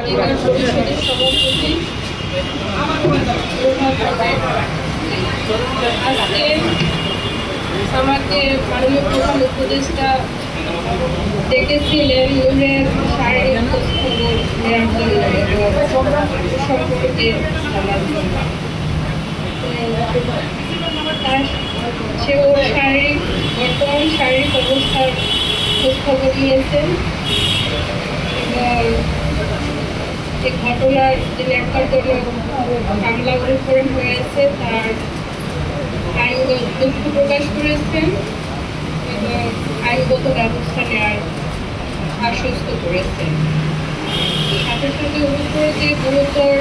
পরিবার পরিষদের সভাপতি আজকে আমাকে মাননীয় প্রধান উপদেষ্টা ডেকেছিলেন নূরের শারীরিক খোঁজখবর নেওয়ার জন্য সম্পর্কে জানার জন্য। সে ওর বর্তমান শারীরিক অবস্থার খোঁজখবর নিয়েছেন এবং এই ঘটনার যে ন্যাক্কারজনক হামলা উপরে হয়েছে তার আইনগত দুঃখ প্রকাশ করেছেন এবং আইনগত ব্যবস্থা নেওয়ার আশ্বস্ত করেছেন। সাথে সাথে ওর উপরে যে গুরুতর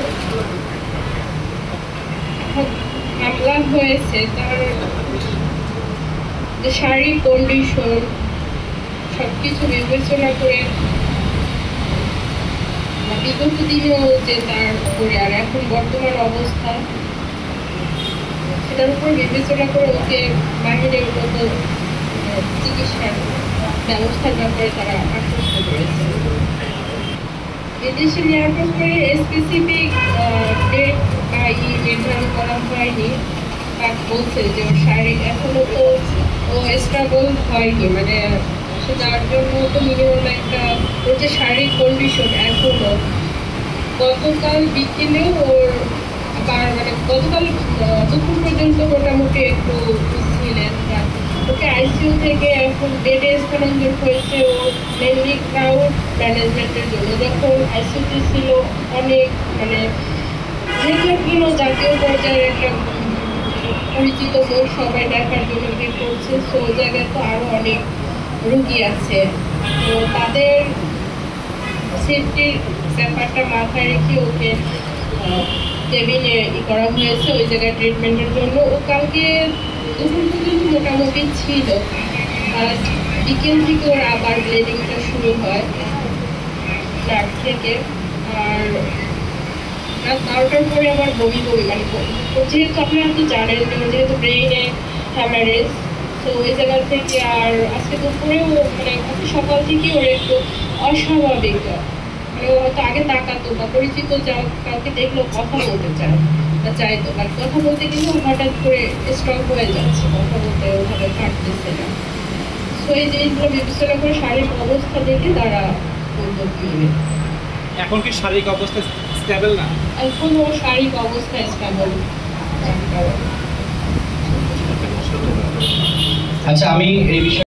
হামলা হয়েছে তার যে শারীরিক কন্ডিশন সবকিছু বিবেচনা করে বিগত দিনেও যে তার উপরে আর এখন বর্তমান অবস্থা সেটার উপর বিবেচনা করে ওকে বাহিরে উন্নত চিকিৎসার ব্যবস্থার ব্যাপারে তারা আশ্বস্ত করেছে। বিদেশে নেওয়ার পরে স্পেসিফিক ডেট বা নির্ধারণ করা হয়নি। তার বলছে যে ওর শারীরিক এখনো তো ও স্ট্রাগল হয়নি, মানে সে যার জন্য তো মিনিমাম একটা ওর যে শারীরিক কন্ডিশন এখনো গতকাল বিকেলেও ওর আবার মানে গতকাল দুপুর পর্যন্ত মোটামুটি একটু ছিলেন। ওকে আইসিইউ থেকে এখন বেডে স্থানান্তর হয়েছে ও মেনলি ক্রাউড ম্যানেজমেন্টের জন্য। যখন আইসিইউতে ছিল অনেক মানে যেগুলো জাতীয় পর্যায়ের একটা পরিচিত মুখ সবাই দেখার জন্য ভিড় করছে, তো ওই জায়গায় তো আরও অনেক রুগী আছে, তো তাদের সেফটির ব্যাপারটা মাথায় রেখে ওকে কেবিনে করা হয়েছে ওই জায়গায় ট্রিটমেন্টের জন্য। ও কালকে দুপুর পর্যন্ত মোটামুটি ছিল, বিকেল থেকে ওর আবার ব্লিডিংটা শুরু হয় নার্ভ থেকে, আর রাত 12টার পরে আবার বমি মানে যেহেতু আপনারা তো জানেন যেহেতু ব্রেইনে হ্যামারেজ, তো ওই জায়গা থেকে আর আজকে দুপুরেও মানে সকাল থেকে ওর একটু অস্বাভাবিক মানে ও হয়তো আগে তাকাতো বা পরিচিত কাউকে দেখলেও কথা বলতে চাইতো, বাট কথা বলতে কিন্তু হঠাৎ করে স্ট্রক হয়ে যাচ্ছে, কথা বলতে ওভাবে পারতেছে না। তো এই জিনিসগুলো বিবেচনা করে শারীরিক অবস্থা দেখে তারা উদ্যোগ নেবে। এখন কি শারীরিক অবস্থা স্টেবল না? এখন ও শারীরিক অবস্থা স্টেবল। আচ্ছা, আমি এই বিষয়ে